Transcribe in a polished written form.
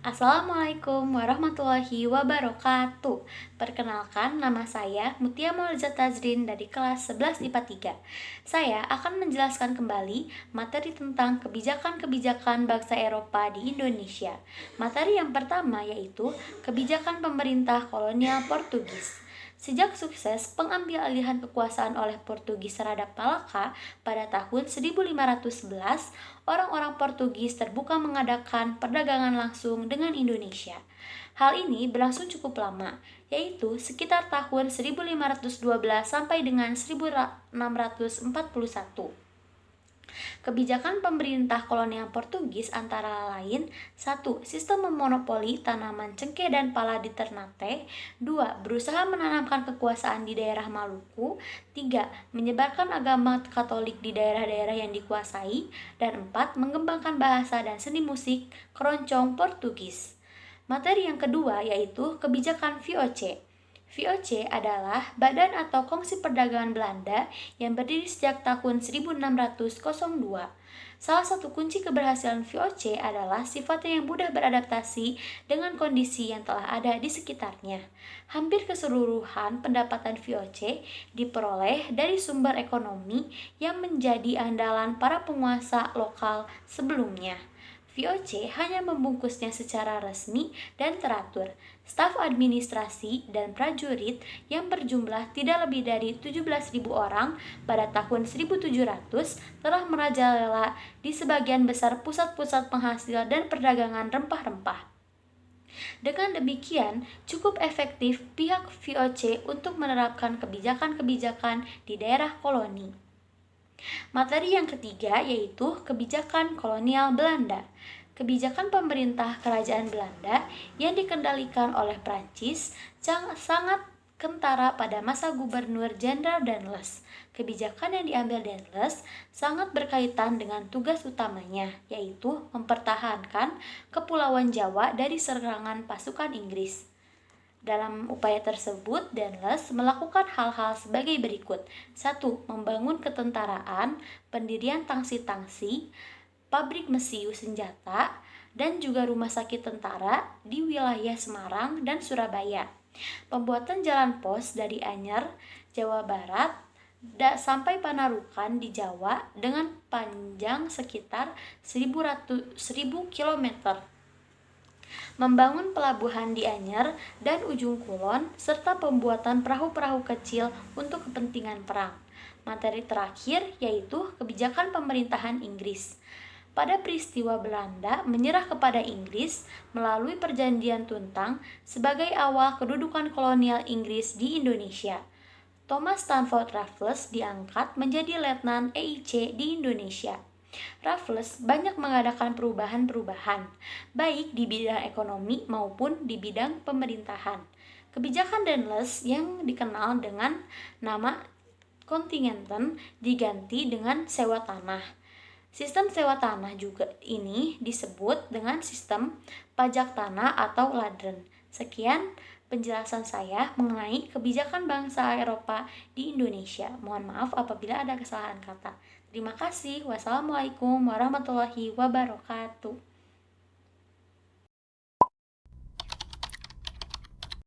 Assalamualaikum warahmatullahi wabarakatuh. Perkenalkan, nama saya Mutia Maulza Tazrin dari kelas 11 IPA 3. Saya akan menjelaskan kembali materi tentang kebijakan-kebijakan bangsa Eropa di Indonesia. Materi yang pertama yaitu kebijakan pemerintah kolonial Portugis. Sejak sukses pengambil alihan kekuasaan oleh Portugis terhadap Malaka pada tahun 1511, orang-orang Portugis terbuka mengadakan perdagangan langsung dengan Indonesia. Hal ini berlangsung cukup lama, yaitu sekitar tahun 1512 sampai dengan 1641. Kebijakan pemerintah kolonial Portugis antara lain: 1. Sistem memonopoli tanaman cengkeh dan pala di Ternate. 2. Berusaha menanamkan kekuasaan di daerah Maluku. 3. Menyebarkan agama Katolik di daerah-daerah yang dikuasai. Dan 4. Mengembangkan bahasa dan seni musik keroncong Portugis. Materi yang kedua yaitu kebijakan VOC. VOC adalah Badan atau Kongsi Perdagangan Belanda yang berdiri sejak tahun 1602. Salah satu kunci keberhasilan VOC adalah sifatnya yang mudah beradaptasi dengan kondisi yang telah ada di sekitarnya. Hampir keseluruhan pendapatan VOC diperoleh dari sumber ekonomi yang menjadi andalan para penguasa lokal sebelumnya. VOC hanya membungkusnya secara resmi dan teratur. Staf administrasi dan prajurit yang berjumlah tidak lebih dari 17.000 orang pada tahun 1700 telah merajalela di sebagian besar pusat-pusat penghasil dan perdagangan rempah-rempah. Dengan demikian, cukup efektif pihak VOC untuk menerapkan kebijakan-kebijakan di daerah koloni. Materi yang ketiga yaitu kebijakan kolonial Belanda. Kebijakan pemerintah kerajaan Belanda yang dikendalikan oleh Prancis sangat kentara pada masa Gubernur Jenderal Danless. Kebijakan yang diambil Danless sangat berkaitan dengan tugas utamanya, yaitu mempertahankan Kepulauan Jawa dari serangan pasukan Inggris. Dalam upaya tersebut, Danless melakukan hal-hal sebagai berikut. 1. Membangun ketentaraan, pendirian tangsi-tangsi, pabrik mesiu senjata, dan juga rumah sakit tentara di wilayah Semarang dan Surabaya. Pembuatan jalan pos dari Anyer, Jawa Barat, sampai Panarukan di Jawa dengan panjang sekitar 1.000 km. Membangun pelabuhan di Anyer dan Ujung Kulon, serta pembuatan perahu-perahu kecil untuk kepentingan perang. Materi terakhir yaitu kebijakan pemerintahan Inggris. Pada peristiwa Belanda menyerah kepada Inggris melalui Perjanjian Tuntang sebagai awal kedudukan kolonial Inggris di Indonesia, Thomas Stamford Raffles diangkat menjadi Letnan EIC di Indonesia. Raffles banyak mengadakan perubahan-perubahan, baik di bidang ekonomi maupun di bidang pemerintahan. Kebijakan Danless yang dikenal dengan nama Kontingenten diganti dengan sewa tanah. Sistem sewa tanah juga ini disebut dengan sistem pajak tanah atau ladren. Sekian penjelasan saya mengenai kebijakan bangsa Eropa di Indonesia. Mohon maaf apabila ada kesalahan kata. Terima kasih. Wassalamualaikum warahmatullahi wabarakatuh.